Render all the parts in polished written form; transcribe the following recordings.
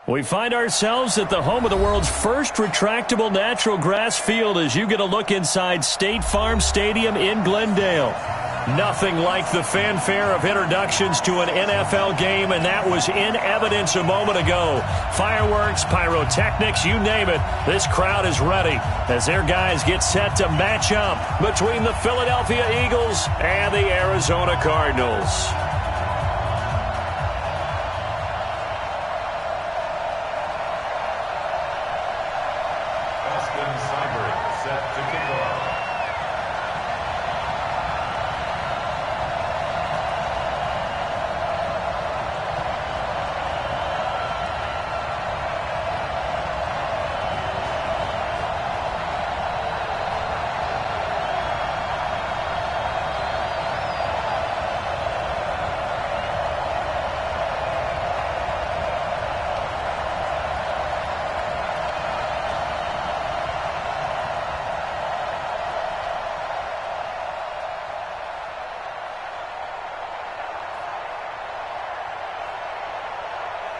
We find ourselves at the home of the world's first retractable natural grass field as you get a look inside State Farm Stadium in Glendale. Nothing like the fanfare of introductions to an NFL game, and that was in evidence a moment ago. Fireworks, pyrotechnics, you name it. This crowd is ready as their guys get set to match up between the Philadelphia Eagles and the Arizona Cardinals.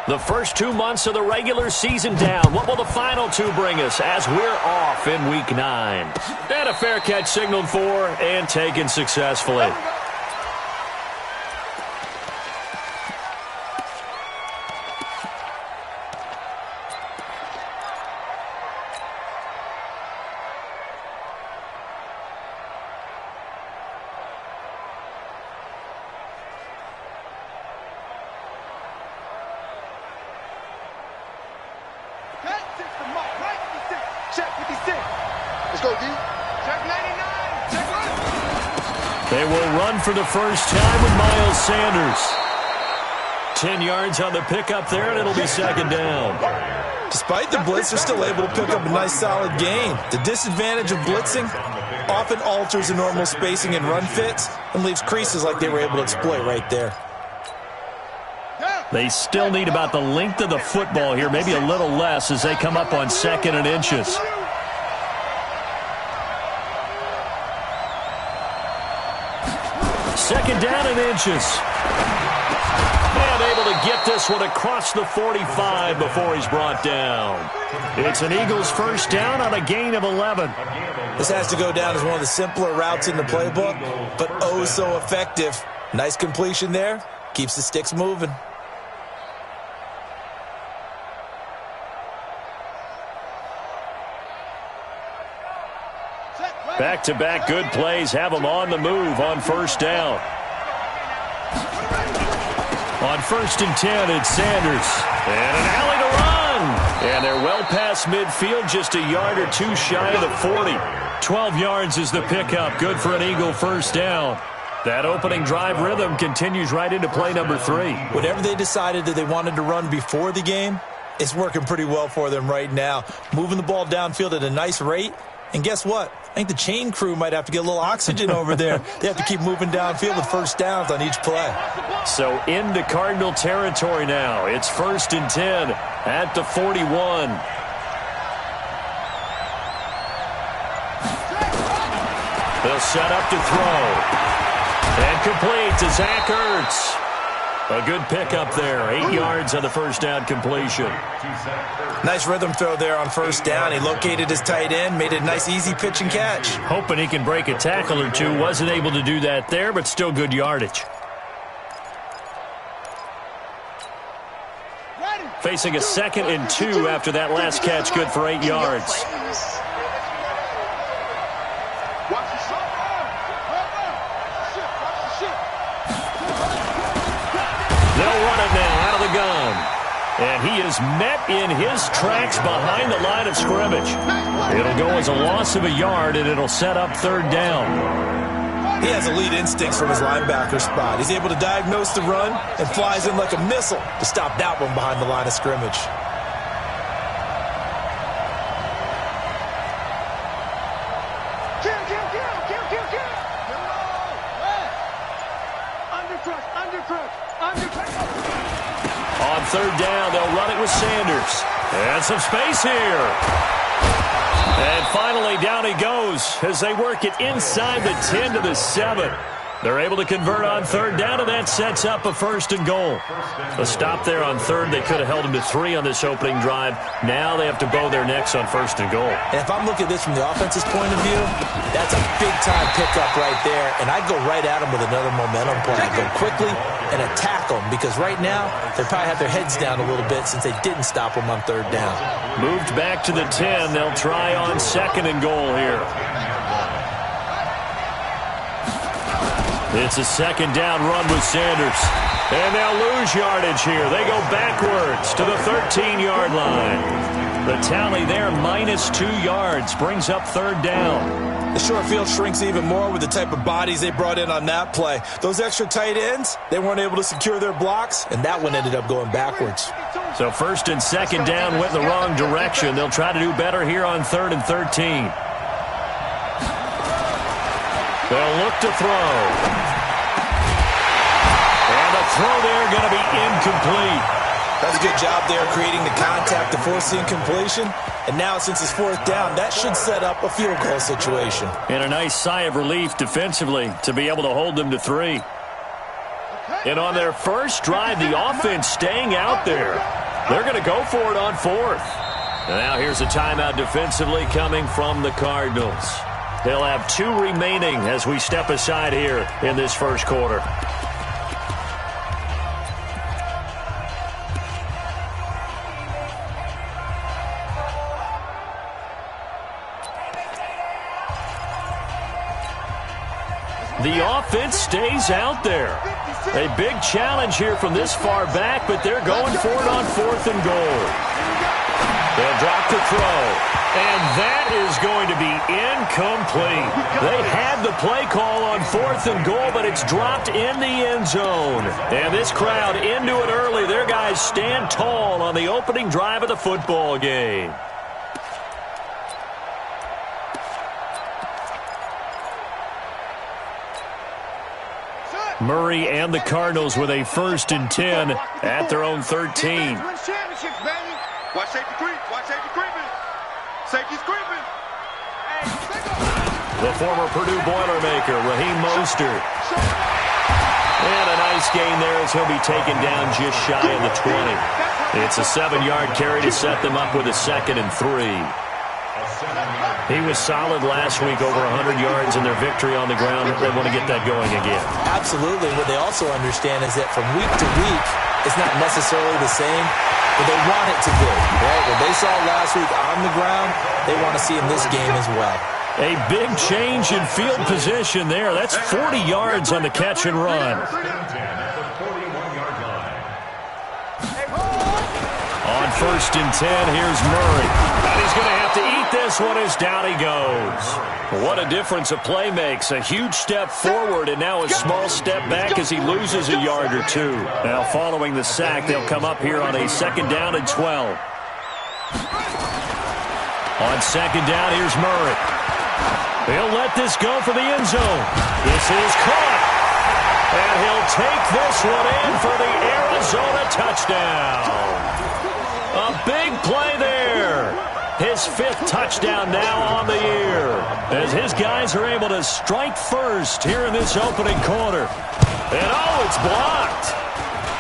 The first 2 months of the regular season down. What will the final two bring us as we're off in Week 9? And a fair catch signaled for and taken successfully. They will run for the first time with Miles Sanders. 10 yards on the pickup there, and it'll be second down. Despite the blitz, they're still able to pick up a nice solid gain. The disadvantage of blitzing often alters the normal spacing and run fits and leaves creases like they were able to exploit right there. They still need about the length of the football here, maybe a little less as they come up on 2nd and inches. Second down and inches. And able to get this one across the 45 before he's brought down. It's an Eagles first down on a gain of 11. This has to go down as one of the simpler routes in the playbook, but oh so effective. Nice completion there. Keeps the sticks moving. Back-to-back good plays have them on the move on first down. On 1st and 10, it's Sanders. And an alley to run. And they're well past midfield, just a yard or two shy of the 40. 12 yards is the pickup. Good for an Eagle first down. That opening drive rhythm continues right into play number 3. Whatever they decided that they wanted to run before the game, it's working pretty well for them right now. Moving the ball downfield at a nice rate. And guess what? I think the chain crew might have to get a little oxygen over there. They have to keep moving downfield with first downs on each play. So into Cardinal territory now. It's 1st and 10 at the 41. They'll set up to throw. And complete to Zach Ertz. A good pickup there. 8 yards on the first down completion. Nice rhythm throw there on first down. He located his tight end, made it a nice easy pitch and catch. Hoping he can break a tackle or two. Wasn't able to do that there, but still good yardage. Facing a 2nd and 2 after that last catch. Good for 8 yards. They'll run it now out of the gun. And he is met in his tracks behind the line of scrimmage. It'll go as a loss of a yard, and it'll set up 3rd down. He has elite instincts from his linebacker spot. He's able to diagnose the run and flies in like a missile to stop that one behind the line of scrimmage. On 3rd down, they'll run it with Sanders. And some space here. And finally, down he goes as they work it inside the 10 to the 7. They're able to convert on third down, and that sets up a 1st and goal. A stop there on third. They could have held them to 3 on this opening drive. Now they have to bow their necks on 1st and goal. And if I'm looking at this from the offense's point of view, that's a big-time pickup right there. And I'd go right at them with another momentum play. I'd go quickly and attack them because right now they probably have their heads down a little bit since they didn't stop them on third down. Moved back to the 10. They'll try on 2nd and goal here. It's a 2nd down run with Sanders. And they'll lose yardage here. They go backwards to the 13-yard line. The tally there, -2 yards, brings up 3rd down. The short field shrinks even more with the type of bodies they brought in on that play. Those extra tight ends, they weren't able to secure their blocks, and that one ended up going backwards. So 1st and 2nd down went the wrong direction. They'll try to do better here on 3rd and 13. They'll look to throw. And the throw there going to be incomplete. That's a good job there creating the contact to force the incompletion. And now since it's 4th down, that should set up a field goal situation. And a nice sigh of relief defensively to be able to hold them to 3. And on their first drive, the offense staying out there. They're going to go for it on 4th. And now here's a timeout defensively coming from the Cardinals. They'll have 2 remaining as we step aside here in this first quarter. The offense stays out there. A big challenge here from this far back, but they're going for it on 4th and goal. They'll drop the throw. And that is going to be incomplete. They had the play call on 4th and goal, but it's dropped in the end zone. And this crowd into it early. Their guys stand tall on the opening drive of the football game. Murray and the Cardinals with a 1st and 10 at their own 13. Watch safety creep. Watch safety creeping. Safety's creeping. The former Purdue Boilermaker, Raheem Mostert. And a nice gain there as he'll be taken down just shy of the 20. It's a 7-yard carry to set them up with a 2nd and 3. He was solid last week, over 100 yards in their victory on the ground. They want to get that going again. Absolutely. What they also understand is that from week to week, it's not necessarily the same, but they want it to be. Right? What they saw last week on the ground, they want to see in this game as well. A big change in field position there. That's 40 yards on the catch and run. On 1st and 10, here's Murray. And he's going to have to eat this one as down he goes. What a difference a play makes. A huge step forward and now a small step back as he loses a yard or 2. Now following the sack, they'll come up here on a 2nd down and 12. On 2nd down, here's Murray. He'll let this go for the end zone. This is caught. And he'll take this one in for the Arizona touchdown. A big play there. His 5th touchdown now on the year. As his guys are able to strike first here in this opening quarter. And oh, it's blocked.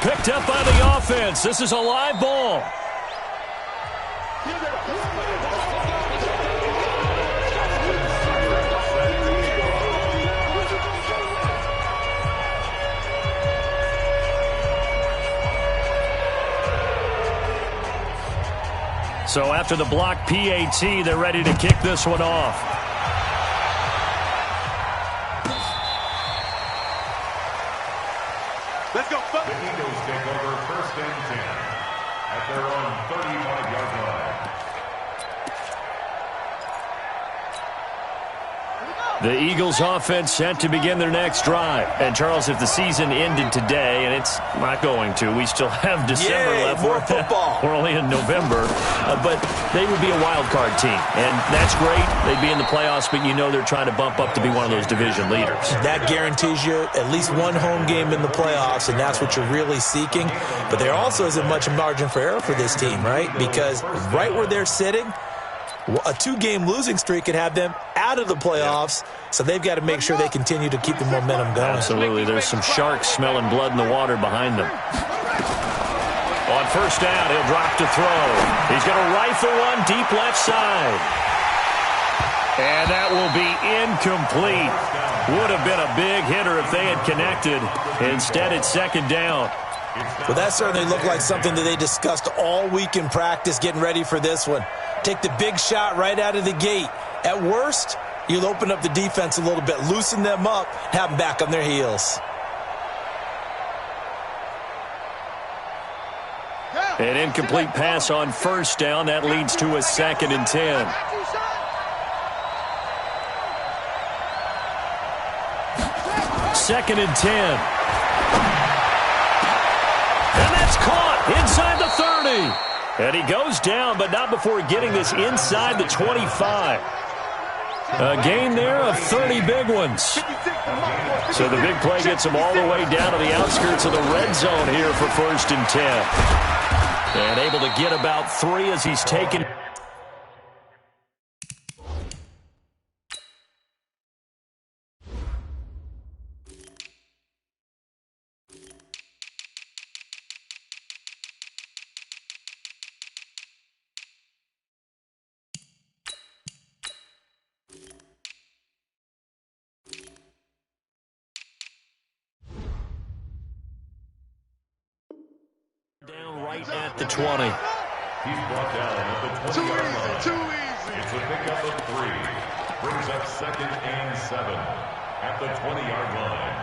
Picked up by the offense. This is a live ball. So after the block PAT, they're ready to kick this one off. Let's go. The Eagles take over 1st and 10 at their own 35-yard line. The Eagles offense set to begin their next drive. And, Charles, if the season ended today, and it's not going to, we still have December left. More football. We're only in November. But they would be a wild card team. And that's great. They'd be in the playoffs, but you know they're trying to bump up to be one of those division leaders. That guarantees you at least one home game in the playoffs, and that's what you're really seeking. But there also isn't much margin for error for this team, right? Because right where they're sitting, A 2-game losing streak could have them out of the playoffs, so they've got to make sure they continue to keep the momentum going. Absolutely. There's some sharks smelling blood in the water behind them. On first down, he'll drop to throw. He's going to rifle one deep left side. And that will be incomplete. Would have been a big hitter if they had connected. Instead, it's second down. Well, that certainly looked like something that they discussed all week in practice getting ready for this one. Take the big shot right out of the gate. At worst, you'll open up the defense a little bit, loosen them up, have them back on their heels. An incomplete pass on first down. That leads to a 2nd and 10. Second and 10. And that's caught inside the 30. And he goes down, but not before getting this inside the 25. A gain there of 30 big ones. So the big play gets him all the way down to the outskirts of the red zone here for 1st and 10. And able to get about 3 as he's taken. Down right at the 20. He's brought down at the 20-yard line. Too easy. It's a pickup of 3. Brings up 2nd and 7 at the 20-yard line.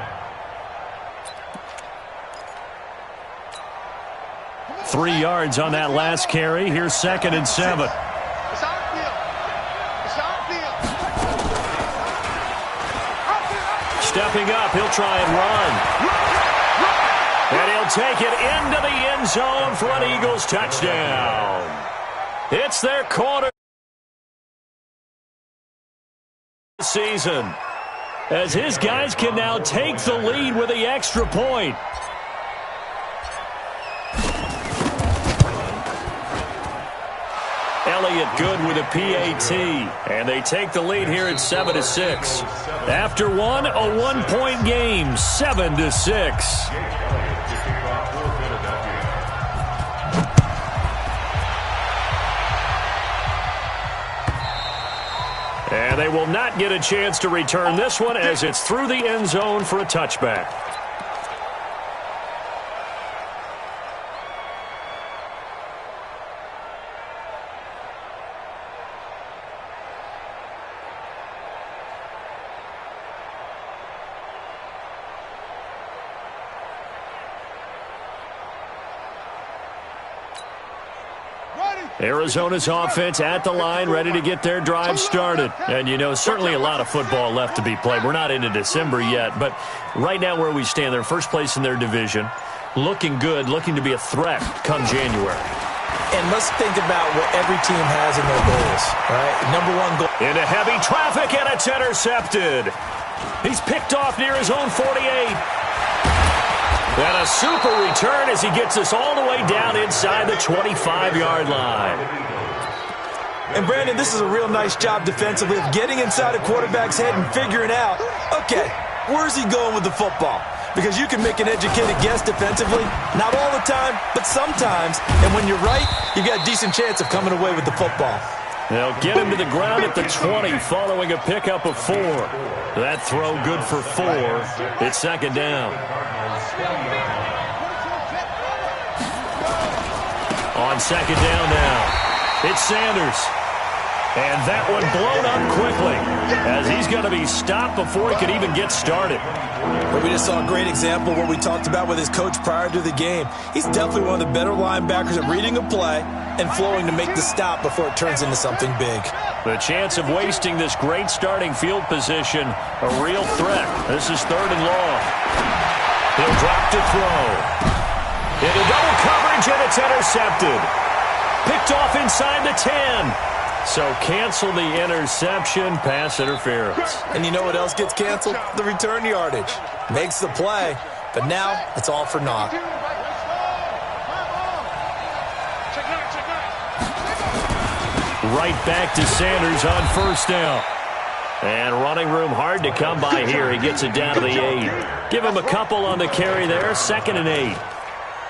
3 yards on that last carry. Here's 2nd and 7. It's outfield. It's outfield. Stepping up, he'll try and run. And he'll take it into the end zone for an Eagles touchdown. It's their quarter season, as his guys can now take the lead with the extra point. Elliott good with a PAT, and they take the lead here at 7-6. After one, a 1-point game, 7-6. And they will not get a chance to return this one as it's through the end zone for a touchback. Arizona's offense at the line, ready to get their drive started. And, you know, certainly a lot of football left to be played. We're not into December yet, but right now where we stand, they're first place in their division, looking good, looking to be a threat come January. And let's think about what every team has in their goals, right? Number one goal. Into heavy traffic, and it's intercepted. He's picked off near his own 48. And a super return as he gets us all the way down inside the 25-yard line. And, Brandon, this is a real nice job defensively of getting inside a quarterback's head and figuring out, okay, where's he going with the football? Because you can make an educated guess defensively, not all the time, but sometimes. And when you're right, you've got a decent chance of coming away with the football. They'll get him to the ground at the 20 following a pickup of 4. That throw good for 4. It's second down. On second down now, it's Sanders. And that one blown up quickly as he's going to be stopped before he could even get started. Well, we just saw a great example of what we talked about with his coach prior to the game. He's definitely one of the better linebackers at reading a play and flowing to make the stop before it turns into something big. The chance of wasting this great starting field position, a real threat. This is 3rd and long. He'll drop to throw. Into double coverage, and it's intercepted. Picked off inside the 10. So cancel the interception, pass interference. And you know what else gets canceled? The return yardage. Makes the play, but now it's all for naught. Right back to Sanders on first down. And running room hard to come by here. He gets it down to the 8. Give him a couple on the carry there. 2nd and 8.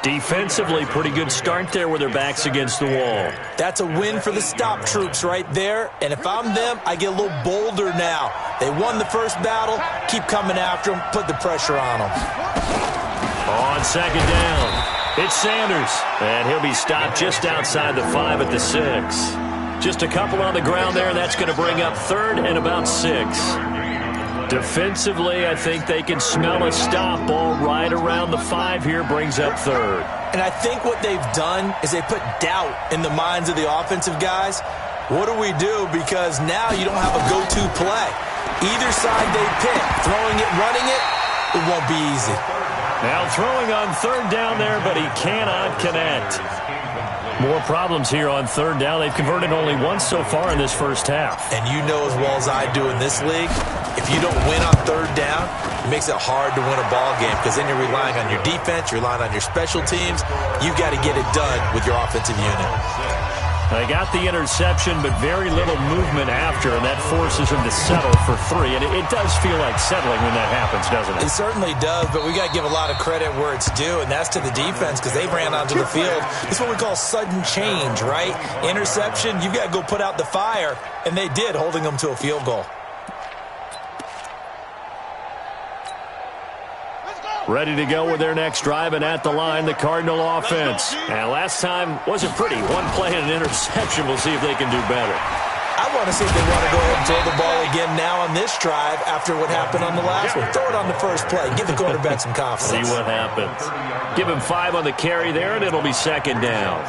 Defensively, pretty good start there with their backs against the wall. That's a win for the stop troops right there. And if I'm them, I get a little bolder now. They won the first battle. Keep coming after them. Put the pressure on them. On 2nd down, it's Sanders. And he'll be stopped just outside the 5 at the 6. Just a couple on the ground there. That's going to bring up 3rd and about 6. Defensively, I think they can smell a stop. Ball right around the 5 here, brings up 3rd. And I think what they've done is they put doubt in the minds of the offensive guys. What do we do? Because now you don't have a go-to play. Either side they pick, throwing it, running it, it won't be easy. Now throwing on 3rd down there, but he cannot connect. More problems here on 3rd down. They've converted only once so far in this first half. And you know as well as I do in this league, if you don't win on 3rd down, it makes it hard to win a ball game because then you're relying on your defense, you're relying on your special teams. You've got to get it done with your offensive unit. They got the interception, but very little movement after, and that forces them to settle for 3. And it does feel like settling when that happens, doesn't it? It certainly does, but we got to give a lot of credit where it's due, and that's to the defense because they ran onto the field. It's what we call sudden change, right? Interception, you've got to go put out the fire, and they did, holding them to a field goal. Ready to go with their next drive, and at the line, the Cardinal offense. And last time wasn't pretty. One play and an interception. We'll see if they can do better. I want to see if they want to go ahead and throw the ball again now on this drive after what happened on the last one. Throw it on the first play. Give the quarterback some confidence. See what happens. Give him 5 on the carry there, and it'll be 2nd down.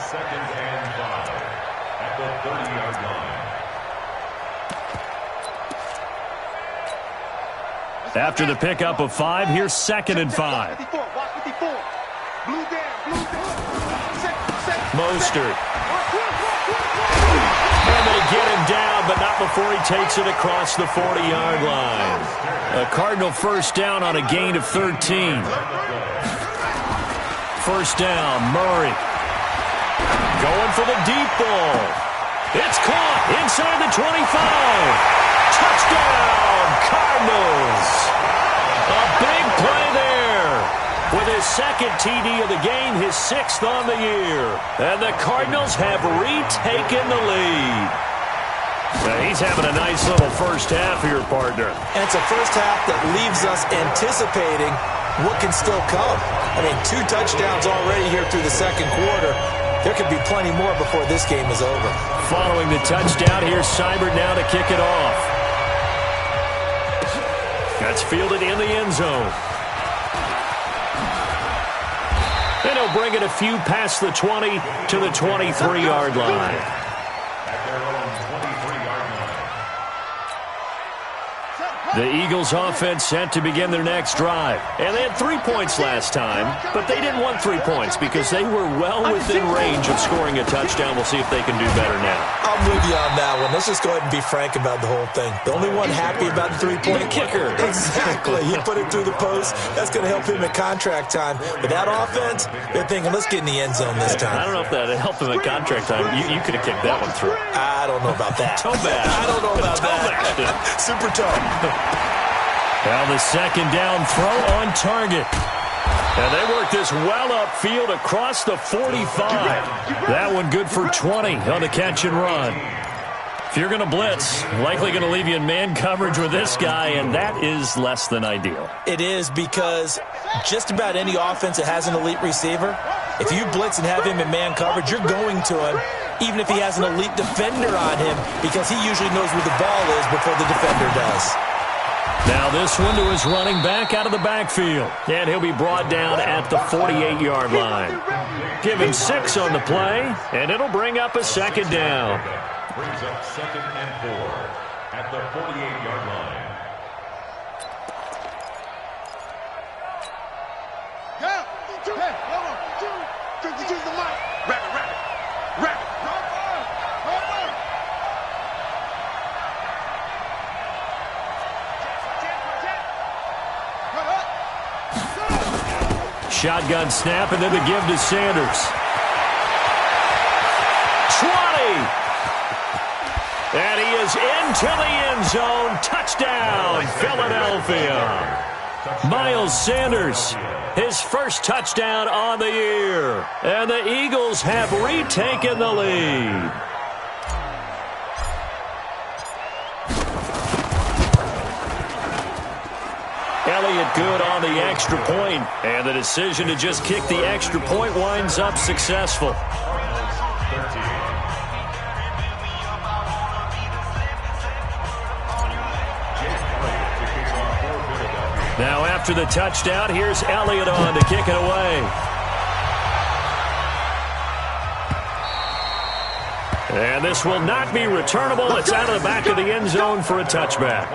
After the pickup of 5, here's 2nd and 5. Mostert. And they get him down, but not before he takes it across the 40-yard line. A Cardinal first down on a gain of 13. First down, Murray. Going for the deep ball. It's caught inside the 25. Touchdown, Cardinals. A big play there. With his 2nd TD of the game, his 6th on the year. And the Cardinals have retaken the lead. Now he's having a nice little first half here, partner. And it's a first half that leaves us anticipating what can still come. I mean, 2 touchdowns already here through the 2nd quarter. There could be plenty more before this game is over. Following the touchdown, here's Seibert now to kick it off. That's fielded in the end zone. And he'll bring it a few past the 20 to the 23-yard line. The Eagles offense set to begin their next drive. And they had 3 points last time, but they didn't want 3 points because they were well within range of scoring a touchdown. We'll see if they can do better now. I'm with you on that one. Let's just go ahead and be frank about the whole thing. The only one happy about the 3-point kicker. Exactly. He put it through the post. That's going to help him at contract time. But that offense, they're thinking, let's get in the end zone this time. I don't know if that helped him at contract time. You could have kicked that one through. I don't know about that. Toe bad. I don't know about that. Super toe. Now the 2nd down throw on target. And they work this well upfield across the 45. That one good for 20 on the catch and run. If you're going to blitz, likely going to leave you in man coverage with this guy, and that is less than ideal. It is because just about any offense that has an elite receiver, if you blitz and have him in man coverage, you're going to him, even if he has an elite defender on him, because he usually knows where the ball is before the defender does. Now this one to his running back out of the backfield. And he'll be brought down at the 48-yard line. Give him 6 on the play, and it'll bring up a 2nd down. Brings up 2nd and 4 at the 48-yard line. Shotgun snap, and then the give to Sanders. 20! And he is into the end zone. Touchdown, Philadelphia. Miles Sanders, his first touchdown on the year. And the Eagles have retaken the lead. Elliott good on the extra point, and the decision to just kick the extra point winds up successful. Now after the touchdown, here's Elliott on to kick it away. And this will not be returnable. It's out of the back of the end zone for a touchback.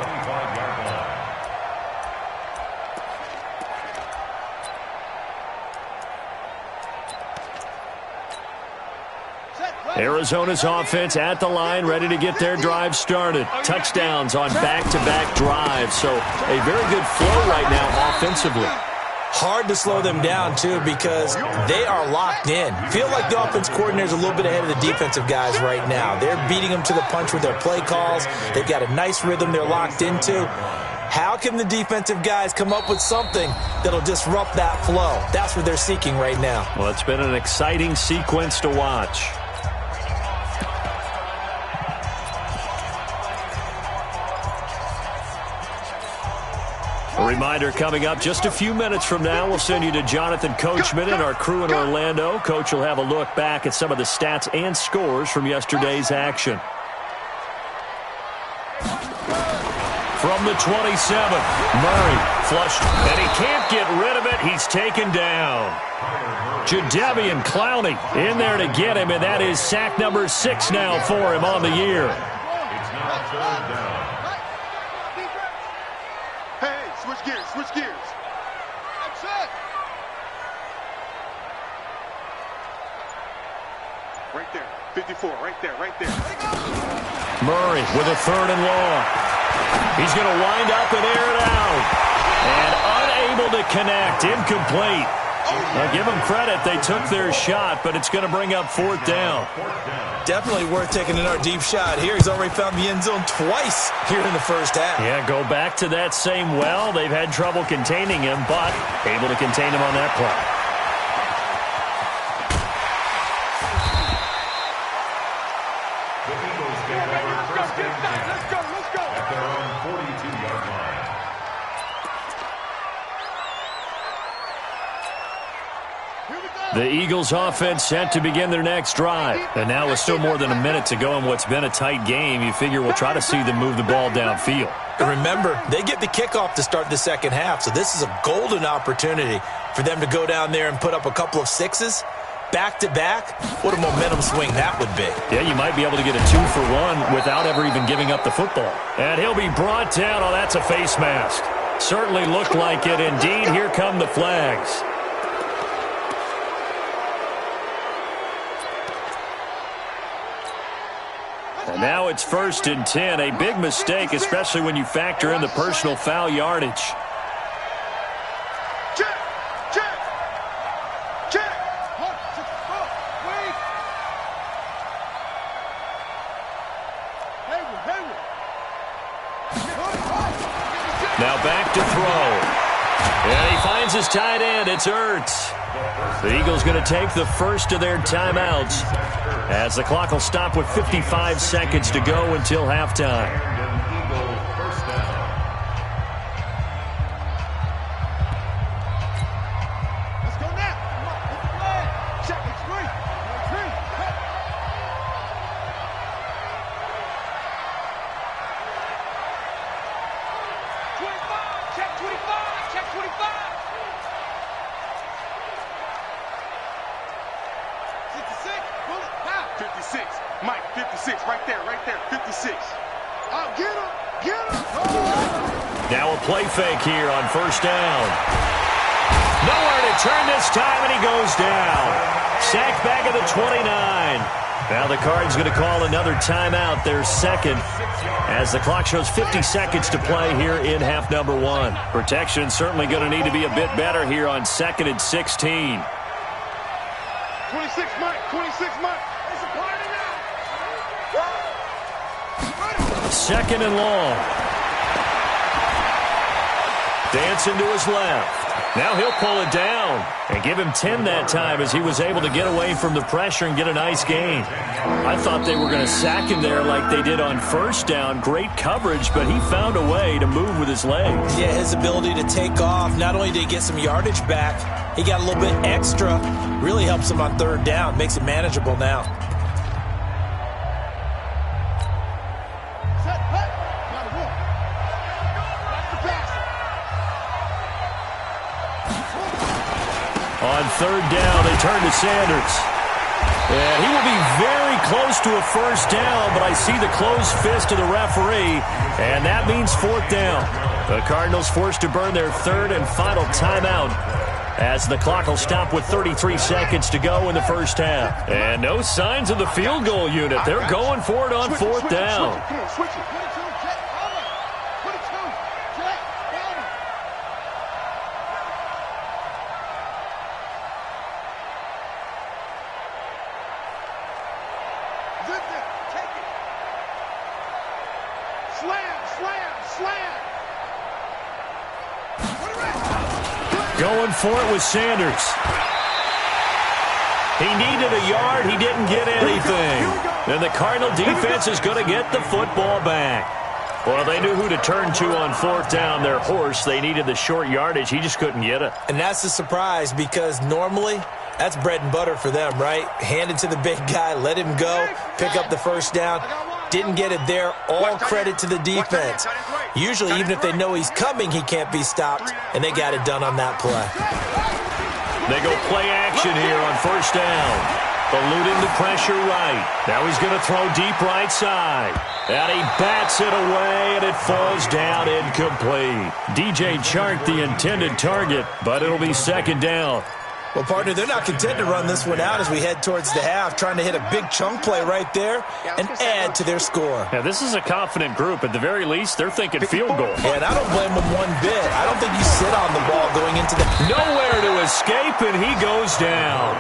Arizona's offense at the line, ready to get their drive started. Touchdowns on back-to-back drives, so a very good flow right now offensively. Hard to slow them down, too, because they are locked in. Feel like the offense coordinator is a little bit ahead of the defensive guys right now. They're beating them to the punch with their play calls. They've got a nice rhythm they're locked into. How can the defensive guys come up with something that'll disrupt that flow? That's what they're seeking right now. Well, it's been an exciting sequence to watch. A reminder coming up just a few minutes from now, we'll send you to Jonathan Coachman and our crew in Orlando. Coach will have a look back at some of the stats and scores from yesterday's action. From the 27, Murray flushed, and he can't get rid of it. He's taken down. Jadeveon Clowney in there to get him, and that is sack number 6 now for him on the year. It's now third down. Switch gears, switch gears. That's it. Right there, 54, right there, right there. Murray with a 3rd and long. He's going to wind up and air it out. And unable to connect, incomplete. Now give them credit, they took their shot, but it's going to bring up 4th down. Definitely worth taking another deep shot here. He's already found the end zone twice here in the first half. Yeah, go back to that same well. They've had trouble containing him, but able to contain him on that play. The Eagles take over first and 10 Let's go. at their own 42-yard line. The Eagles offense set to begin their next drive. And now with still more than a minute to go in what's been a tight game, you figure we'll try to see them move the ball downfield. And remember, they get the kickoff to start the second half, so this is a golden opportunity for them to go down there and put up a couple of 6s. Back-to-back, what a momentum swing that would be. Yeah, you might be able to get a 2-for-1 without ever even giving up the football. And he'll be brought down. Oh, that's a face mask. Certainly looked like it. Indeed, here come the flags. And now it's 1st and 10. A big mistake, especially when you factor in the personal foul yardage. Now back to throw. And he finds his tight end. It's Ertz. The Eagles going to take the first of their timeouts as the clock will stop with 55 seconds to go until halftime. Now a play fake here on 1st down. Nowhere to turn this time, and he goes down. Sacked back at the 29. Now the Cards going to call another timeout, their second, as the clock shows 50 seconds to play here in half number 1. Protection certainly going to need to be a bit better here on 2nd and 16. 26, Mike. 26, Mike. It's a party now. Second and long. Dancing to his left. Now he'll pull it down and give him 10 that time as he was able to get away from the pressure and get a nice gain. I thought they were going to sack him there like they did on first down. Great coverage, but he found a way to move with his legs. Yeah, his ability to take off, not only did he get some yardage back, he got a little bit extra. Really helps him on third down, makes it manageable now. On third down, they turn to Sanders. And he will be very close to a first down, but I see the closed fist of the referee, and that means fourth down. The Cardinals forced to burn their third and final timeout as the clock will stop with 33 seconds to go in the first half. And no signs of the field goal unit. They're going for it on fourth down. Going for it with Sanders. He needed a yard. He didn't get anything. And the Cardinal defense is going to get the football back. Well, they knew who to turn to on fourth down. Their horse, they needed the short yardage. He just couldn't get it. And that's a surprise because normally that's bread and butter for them, right? Hand it to the big guy, let him go, pick up the first down. Didn't get it there. All credit to the defense. Usually, even if they know he's coming, he can't be stopped, and they got it done on that play. They go play action here on first down. Eluding the pressure right. Now he's going to throw deep right side. And he bats it away, and it falls down incomplete. DJ Chark, the intended target, but it'll be second down. Well, partner, they're not content to run this one out as we head towards the half, trying to hit a big chunk play right there and add to their score. Yeah, this is a confident group. At the very least, they're thinking field goal. Yeah, and I don't blame them one bit. I don't think you sit on the ball going into the... Nowhere to escape, and he goes down.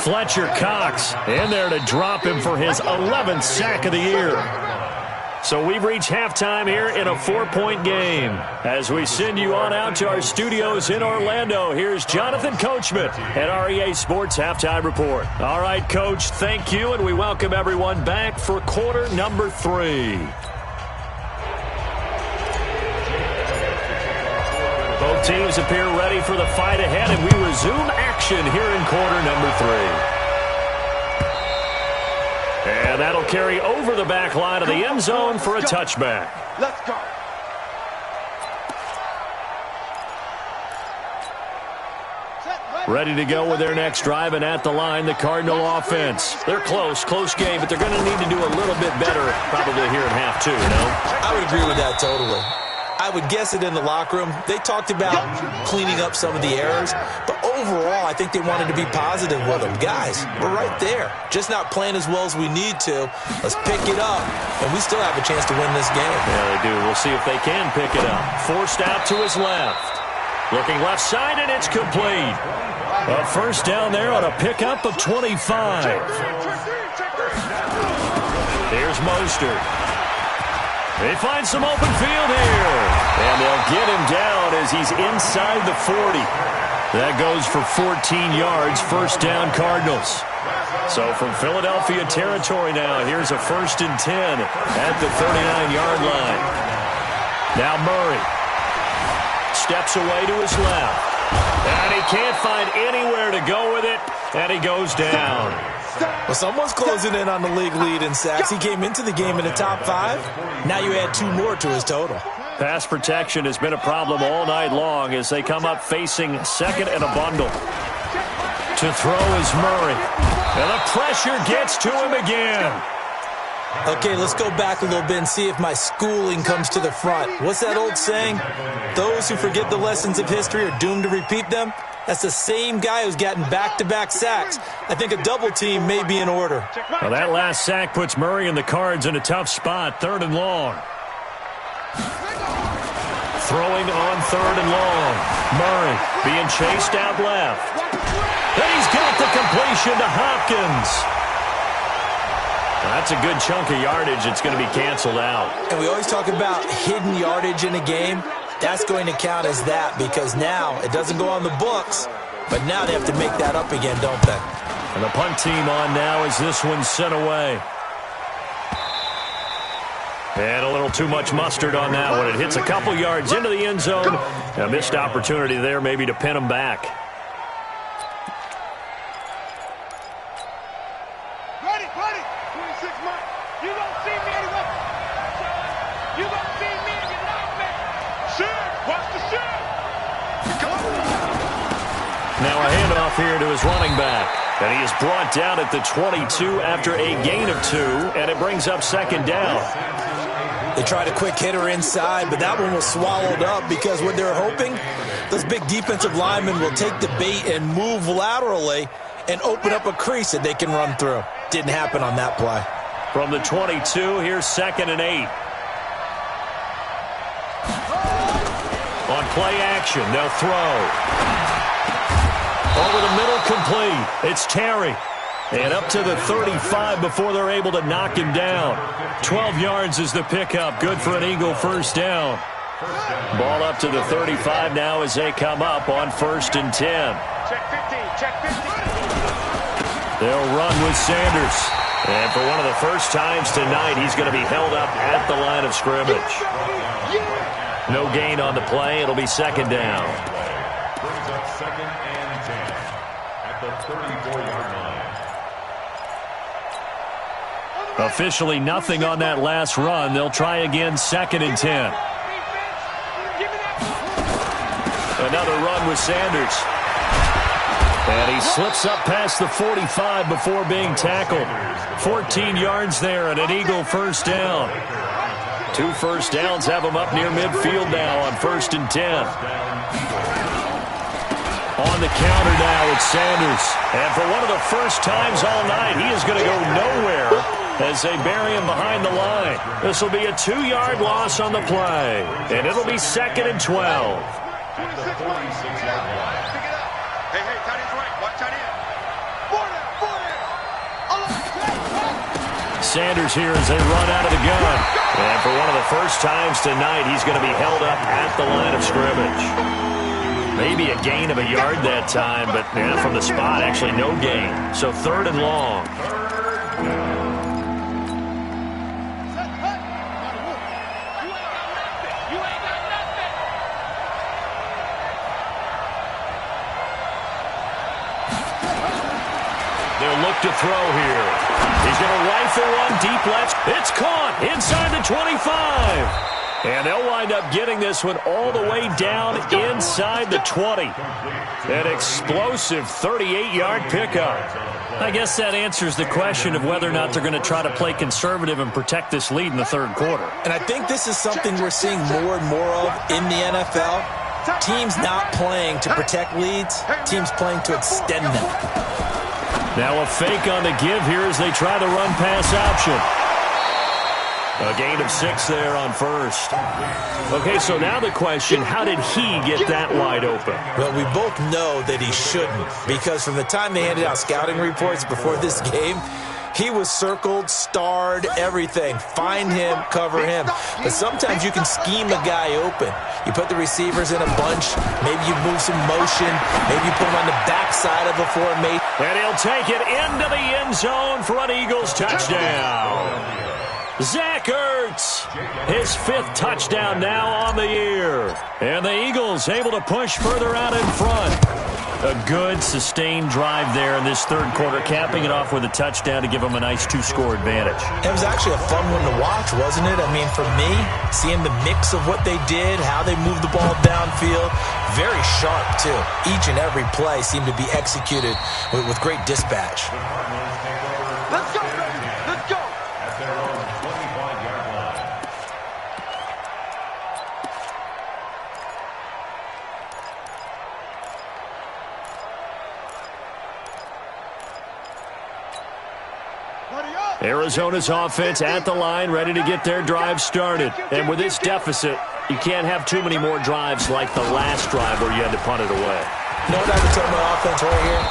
Fletcher Cox in there to drop him for his 11th sack of the year. So we've reached halftime here in a 4-point game. As we send you on out to our studios in Orlando, here's Jonathan Coachman at REA Sports Halftime Report. All right, Coach, thank you, and we welcome everyone back for quarter number 3. Both teams appear ready for the fight ahead, and we resume action here in quarter number 3. And that'll carry over the back line of the end zone for a touchback. Let's go. Ready to go with their next drive, and at the line, the Cardinal offense. They're close game, but they're going to need to do a little bit better probably here in half 2, you know? I would agree with that totally. I would guess it in the locker room. They talked about cleaning up some of the errors, but overall, I think they wanted to be positive with them. Guys, we're right there. Just not playing as well as we need to. Let's pick it up, and we still have a chance to win this game. Yeah, they do. We'll see if they can pick it up. Forced out to his left. Looking left side, and it's complete. A first down there on a pickup of 25. Here's Mostert. They find some open field here. And they'll get him down as he's inside the 40. That goes for 14 yards, first down Cardinals. So from Philadelphia territory now, here's a 1st and 10 at the 39-yard line. Now Murray steps away to his left. And he can't find anywhere to go with it, and he goes down. Well, someone's closing in on the league lead in sacks. He came into the game in the top 5. Now you add 2 more to his total. Pass protection has been a problem all night long as they come up facing second and a bundle. To throw is Murray. And the pressure gets to him again. Okay, let's go back a little bit and see if my schooling comes to the front. What's that old saying? Those who forget the lessons of history are doomed to repeat them. That's the same guy who's gotten back-to-back sacks. I think a double team may be in order. Well, that last sack puts Murray and the Cards in a tough spot, 3rd and long. Throwing on 3rd and long. Murray being chased out left. And he's got the completion to Hopkins. That's a good chunk of yardage. It's going to be canceled out. And we always talk about hidden yardage in a game. That's going to count as that because now it doesn't go on the books, but now they have to make that up again, don't they? And the punt team on now as this one's sent away. And a little too much mustard on that one. It hits a couple yards into the end zone. A missed opportunity there maybe to pin them back. Ready, 26 months. You don't see me anywhere. You don't see me in your nightmare. Shoot, watch the shoot. Now a handoff here to his running back. And he is brought down at the 22 after a gain of 2, and it brings up second down. They tried a quick hitter inside, but that one was swallowed up because what they're hoping, those big defensive linemen will take the bait and move laterally and open up a crease that they can run through. Didn't happen on that play. From the 22, here's 2nd and 8. On play action, they'll throw. Over the middle, complete. It's Terry. And up to the 35 before they're able to knock him down. 12 yards is the pickup. Good for an Eagle first down. Ball up to the 35 now as they come up on 1st and 10. Check 15, check 15. They'll run with Sanders. And for one of the first times tonight, he's going to be held up at the line of scrimmage. No gain on the play. It'll be second down. Brings up 2nd and 10 at the 34-yard line. Officially nothing on that last run. They'll try again 2nd and 10. Another run with Sanders. And he slips up past the 45 before being tackled. 14 yards there and an Eagle first down. 2 first downs have him up near midfield now on 1st and 10. On the counter now, it's Sanders. And for one of the first times all night, he is going to go nowhere as they bury him behind the line. This will be a 2-yard loss on the play. And it'll be 2nd and 12. At the 46-yard line. Hey, tight end's right. Watch tight end. 40. Sanders here as they run out of the gun. And for one of the first times tonight, he's going to be held up at the line of scrimmage. Maybe a gain of a yard that time, but from the spot, actually no gain. So 3rd and long. They'll look to throw here. He's going to rifle one deep left. It's caught inside the 25. And they'll wind up getting this one all the way down inside the 20. An explosive 38-yard pickup. I guess that answers the question of whether or not they're going to try to play conservative and protect this lead in the 3rd quarter. And I think this is something we're seeing more and more of in the NFL. Teams not playing to protect leads, teams playing to extend them. Now a fake on the give here as they try the run-pass option. A gain of 6 there on 1st. Okay, so now the question, how did he get that wide open? Well, we both know that he shouldn't, because from the time they handed out scouting reports before this game, he was circled, starred, everything. Find him, cover him. But sometimes you can scheme a guy open. You put the receivers in a bunch. Maybe you move some motion. Maybe you put him on the backside of a formation. And he'll take it into the end zone for an Eagles touchdown. Zach Ertz, his 5th touchdown now on the year. And the Eagles able to push further out in front. A good, sustained drive there in this 3rd quarter, capping it off with a touchdown to give them a nice 2-score advantage. It was actually a fun one to watch, wasn't it? I mean, for me, seeing the mix of what they did, how they moved the ball downfield, very sharp, too. Each and every play seemed to be executed with great dispatch. Let's go, let's go. At their own 25-yard line. Arizona's offense at the line, ready to get their drive started. And with this deficit, you can't have too many more drives like the last drive where you had to punt it away. You know what I would tell my offense right here?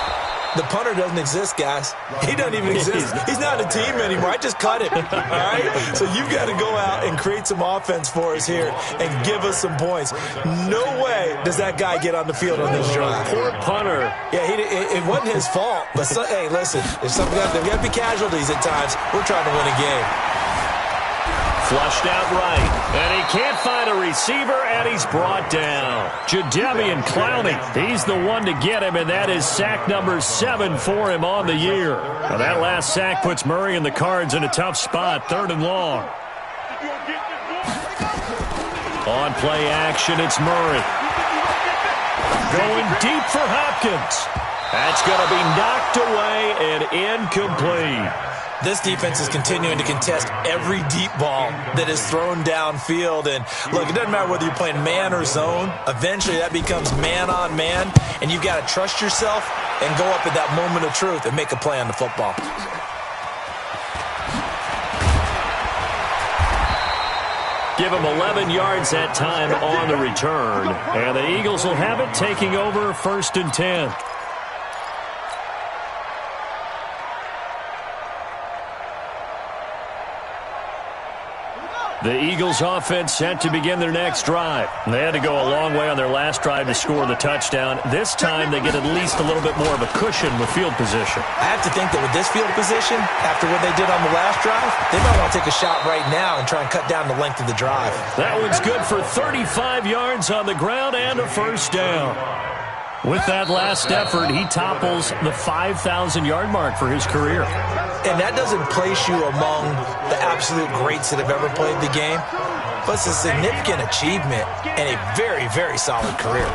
The punter doesn't exist, guys. He doesn't even exist. He's not a team anymore. I just cut him. All right? So you've got to go out and create some offense for us here and give us some points. No way does that guy get on the field on this drive. Poor punter. Yeah, it wasn't his fault. But, hey, listen, there's got to be casualties at times. We're trying to win a game. Flushed out right, and he can't find a receiver, and he's brought down. Jadeveon Clowney, he's the one to get him, and that is sack number 7 for him on the year. Now that last sack puts Murray and the Cards in a tough spot, 3rd and long. On play action, it's Murray. Going deep for Hopkins. That's going to be knocked away and incomplete. This defense is continuing to contest every deep ball that is thrown downfield. And, look, it doesn't matter whether you're playing man or zone. Eventually, that becomes man-on-man, and you've got to trust yourself and go up at that moment of truth and make a play on the football. Give him 11 yards that time on the return. And the Eagles will have it, taking over 1st and 10. The Eagles offense set to begin their next drive. They had to go a long way on their last drive to score the touchdown. This time they get at least a little bit more of a cushion with field position. I have to think that with this field position, after what they did on the last drive, they might want to take a shot right now and try and cut down the length of the drive. That one's good for 35 yards on the ground and a 1st down. With that last effort, he topples the 5,000-yard mark for his career. And that doesn't place you among the absolute greats that have ever played the game, but it's a significant achievement and a very, very solid career.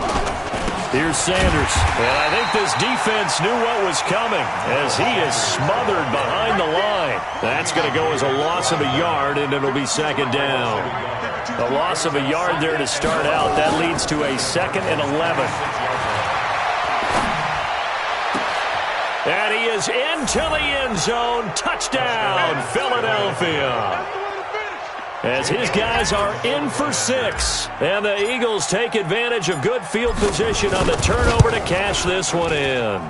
Here's Sanders, and I think this defense knew what was coming as he is smothered behind the line. That's going to go as a loss of a yard, and it'll be 2nd down. A loss of a yard there to start out. That leads to a 2nd and 11. And he is into the end zone. Touchdown, Philadelphia. As his guys are in for 6. And the Eagles take advantage of good field position on the turnover to cash this one in.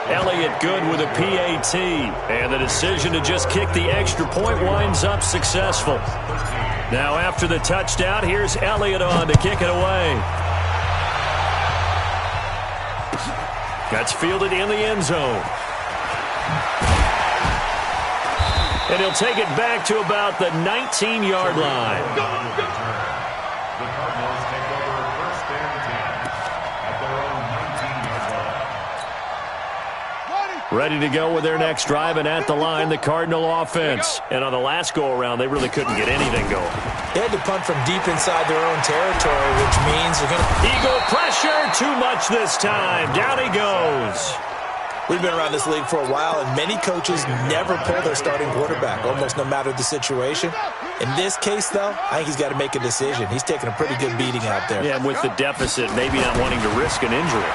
Elliott good with a PAT. And the decision to just kick the extra point winds up successful. Now after the touchdown, here's Elliott on to kick it away. That's fielded in the end zone. And he'll take it back to about the 19-yard line. The Cardinals take over 1st and 10 at their own 19-yard line. Ready to go with their next drive, and at the line, the Cardinal offense. And on the last go-around, they really couldn't get anything going. They had to punt from deep inside their own territory, which means they're going to... Eagle pressure, too much this time. Down he goes. We've been around this league for a while, and many coaches never pull their starting quarterback, almost no matter the situation. In this case, though, I think he's got to make a decision. He's taking a pretty good beating out there. Yeah, with the deficit, maybe not wanting to risk an injury.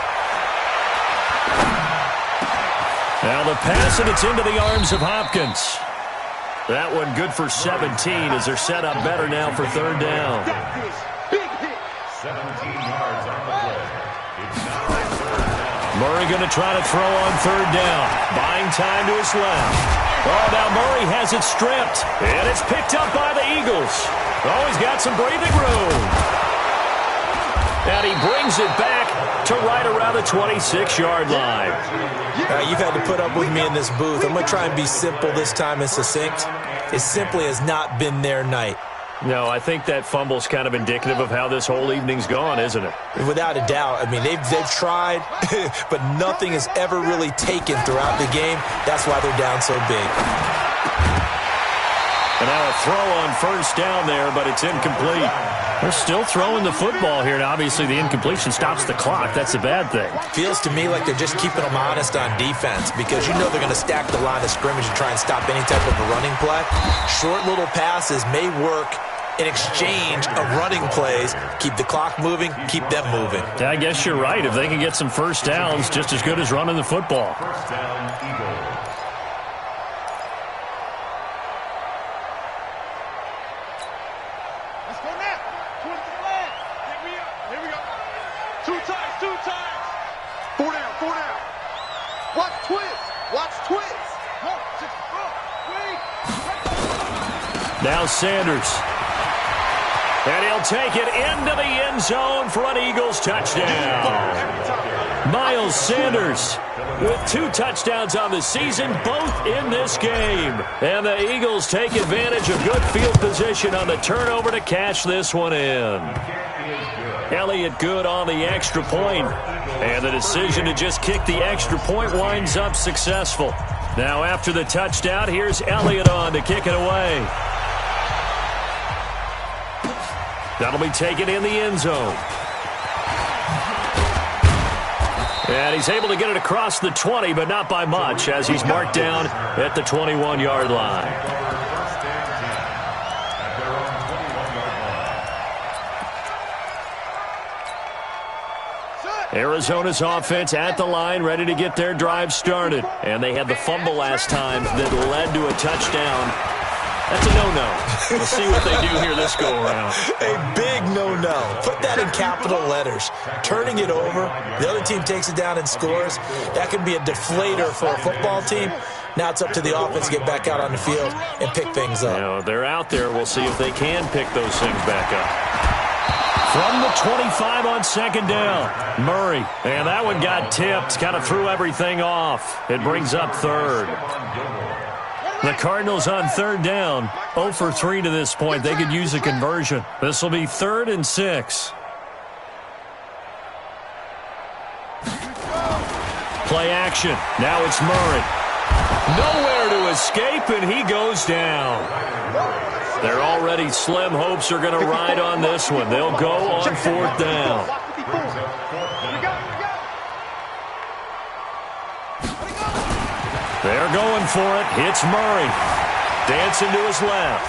Now the pass, and it's into the arms of Hopkins. That one good for 17 as they're set up better now for 3rd down. 17 yards on the play. It's now 3rd down. Murray going to try to throw on 3rd down. Buying time to his left. Oh, now Murray has it stripped. And it's picked up by the Eagles. Oh, he's got some breathing room. And he brings it back to right around the 26-yard line. You've had to put up with me in this booth. I'm going to try and be simple this time and succinct. It simply has not been their night. No, I think that fumble's kind of indicative of how this whole evening's gone, isn't it? Without a doubt. I mean, they've tried, but nothing is ever really taken throughout the game. That's why they're down so big. And now a throw on 1st down there, but it's incomplete. They're still throwing the football here, and obviously the incompletion stops the clock. That's a bad thing. Feels to me like they're just keeping them honest on defense because you know they're going to stack the line of scrimmage and try and stop any type of a running play. Short little passes may work in exchange of running plays. Keep the clock moving, keep them moving. Yeah, I guess you're right. If they can get some 1st downs, just as good as running the football. 1st down, Eagles. Watch twist. Watch twist. Now Sanders. And he'll take it into the end zone for an Eagles touchdown. Miles Sanders with 2 touchdowns on the season, both in this game. And the Eagles take advantage of good field position on the turnover to cash this one in. Elliott good on the extra point. And the decision to just kick the extra point winds up successful. Now after the touchdown, here's Elliott on to kick it away. That'll be taken in the end zone. And he's able to get it across the 20, but not by much, as he's marked down at the 21-yard line. Arizona's offense at the line, ready to get their drive started. And they had the fumble last time that led to a touchdown. That's a no-no. We'll see what they do here this go-around. A big no-no. Put that in capital letters. Turning it over, the other team takes it down and scores. That can be a deflator for a football team. Now it's up to the offense to get back out on the field and pick things up. You know, they're out there. We'll see if they can pick those things back up. From the 25 on second down, Murray. And that one got tipped, kind of threw everything off. It brings up third. The Cardinals on third down, 0 for 3 to this point. They could use a conversion. This will be 3rd and 6. Play action. Now it's Murray. Nowhere to escape, and he goes down. Their already slim hopes are going to ride on this one. They'll go on 4th down. They're going for it. It's Murray. Dancing to his left.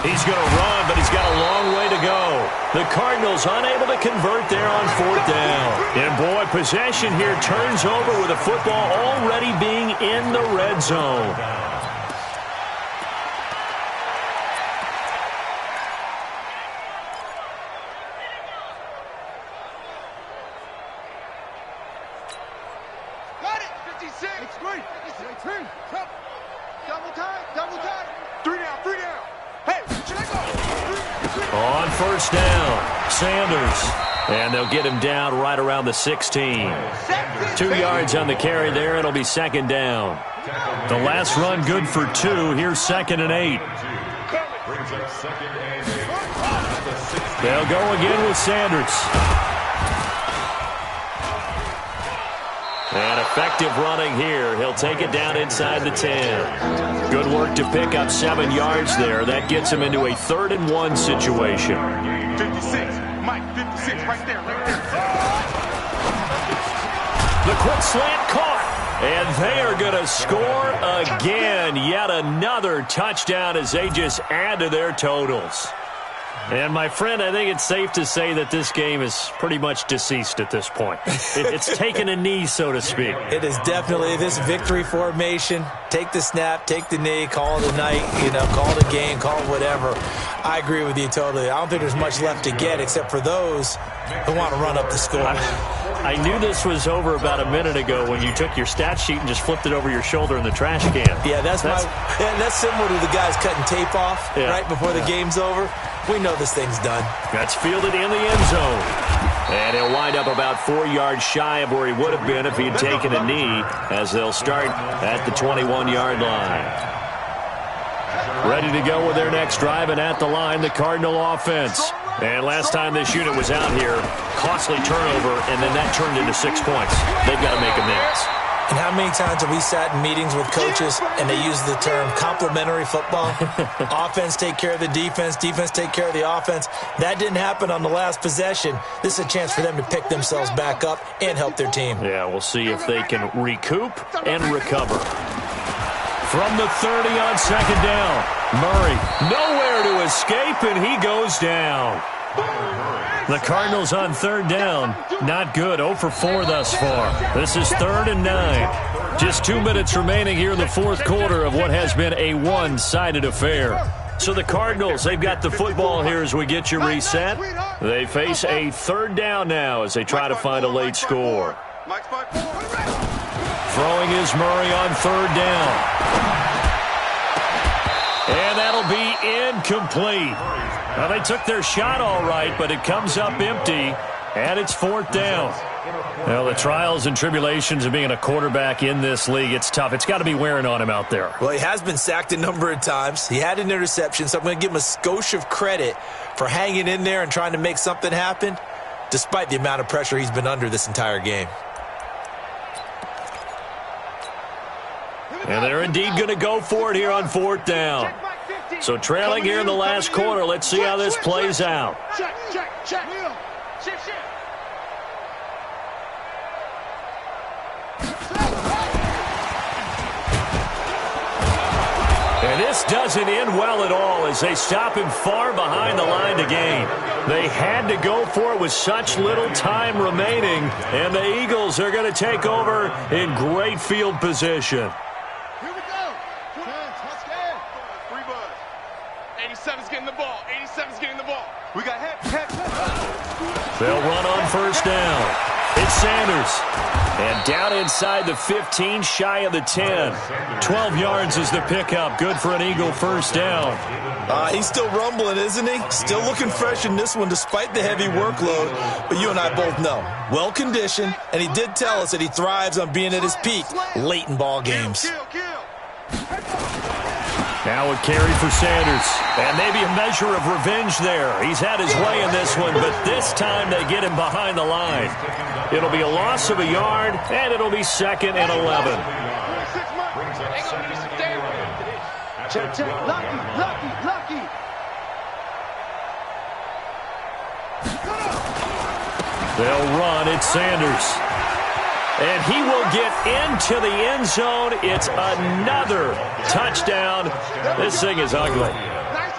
He's going to run, but he's got a long way to go. The Cardinals unable to convert there on 4th down. And boy, possession here turns over with the football already being in the red zone. Got it. 56. It's great. 56. Double time. Double time. 3 down. 3 down. Hey, should I go? On 1st down, Sanders. And they'll get him down right around the 16. 2 yards on the carry there. It'll be 2nd down. The last run good for 2. Here's 2nd and 8. They'll go again with Sanders. And effective running here. He'll take it down inside the 10. Good work to pick up 7 yards there. That gets him into a 3rd and 1 situation. 56. Mike, 56 right there, right there. The quick slant caught. And they are going to score again. Yet another touchdown as they just add to their totals. And, my friend, I think it's safe to say that this game is pretty much deceased at this point. It's taken a knee, so to speak. It is definitely this victory formation. Take the snap, take the knee, call it a night, call it a game, call it whatever. I agree with you totally. I don't think there's much left to get except for those who want to run up the score. I knew this was over about a minute ago when you took your stat sheet and just flipped it over your shoulder in the trash can. Yeah, that's similar to the guys cutting tape off right before the game's over. We know this thing's done. That's fielded in the end zone. And he'll wind up about 4 yards shy of where he would have been if he had taken a knee, as they'll start at the 21-yard line. Ready to go with their next drive, and at the line, the Cardinal offense. And last time this unit was out here, costly turnover, and then that turned into 6 points. They've got to make amends. And how many times have we sat in meetings with coaches and they use the term complementary football? Offense take care of the defense, defense take care of the offense. That didn't happen on the last possession. This is a chance for them to pick themselves back up and help their team. Yeah, we'll see if they can recoup and recover. From the 30 on 2nd down, Murray nowhere to escape, and he goes down. The Cardinals on 3rd down, not good, 0 for 4 thus far. This is 3rd and 9. Just 2 minutes remaining here in the 4th quarter of what has been a one-sided affair. So the Cardinals, they've got the football here as we get you reset. They face a 3rd down now as they try to find a late score. Throwing is Murray on third down. And that'll be incomplete. Well, they took their shot all right, but it comes up empty, and it's fourth down. Well, the trials and tribulations of being a quarterback in this league, it's tough. It's got to be wearing on him out there. Well, he has been sacked a number of times. He had an interception, so I'm going to give him a skosh of credit for hanging in there and trying to make something happen, despite the amount of pressure he's been under this entire game. And they're indeed going to go for it here on fourth down. So trailing here in the last quarter, let's see how this plays out. Check. Shift. And this doesn't end well at all as they stop him far behind the line to gain. They had to go for it with such little time remaining, and the Eagles are going to take over in great field position. Here we go. Let's go. 3 buzz. 87's getting the ball. 87's getting the ball. We got head. They'll run on first down. It's Sanders. And down inside the 15, shy of the 10. 12 yards is the pickup. Good for an Eagle first down. He's still rumbling, isn't he? Still looking fresh in this one despite the heavy workload. But you and I both know, well-conditioned, and he did tell us that he thrives on being at his peak late in ball games. Kill. Now a carry for Sanders. And maybe a measure of revenge there. He's had his way in this one, but this time they get him behind the line. It'll be a loss of a yard, and it'll be 2nd and 11. Check. Lucky. They'll run. It's Sanders. And he will get into the end zone. It's another touchdown. This thing is ugly.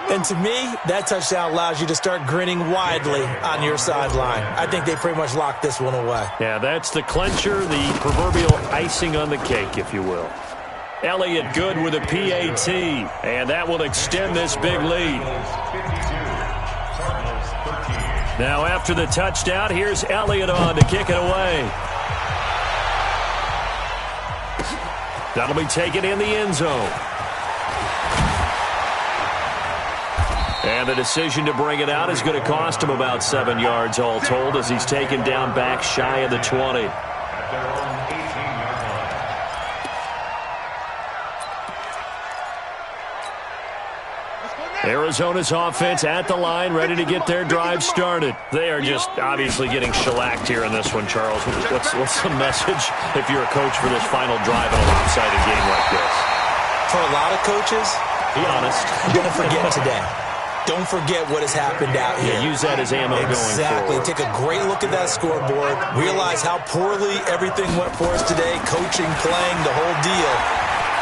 And to me, that touchdown allows you to start grinning widely on your sideline. I think they pretty much locked this one away. Yeah, that's the clincher, the proverbial icing on the cake, if you will. Elliott good with a PAT, and that will extend this big lead. Now after the touchdown, here's Elliott on to kick it away. That'll be taken in the end zone. And the decision to bring it out is going to cost him about 7 yards all told as he's taken down back shy of the 20. Arizona's offense at the line, ready to get their drive started. They are just obviously getting shellacked here in this one, Charles. What's the message if you're a coach for this final drive in a lopsided game like this? For a lot of coaches, be honest. Don't forget today. Don't forget what has happened out here. Yeah, use that as ammo going forward. Exactly. Take a great look at that scoreboard. Realize how poorly everything went for us today. Coaching, playing, the whole deal.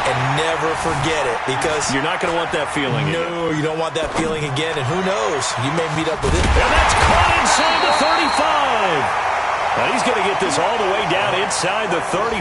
And never forget it, because you're not going to want that feeling again. No, you don't want that feeling again, and who knows? You may meet up with it. And that's caught inside the 35. Now he's going to get this all the way down inside the 35.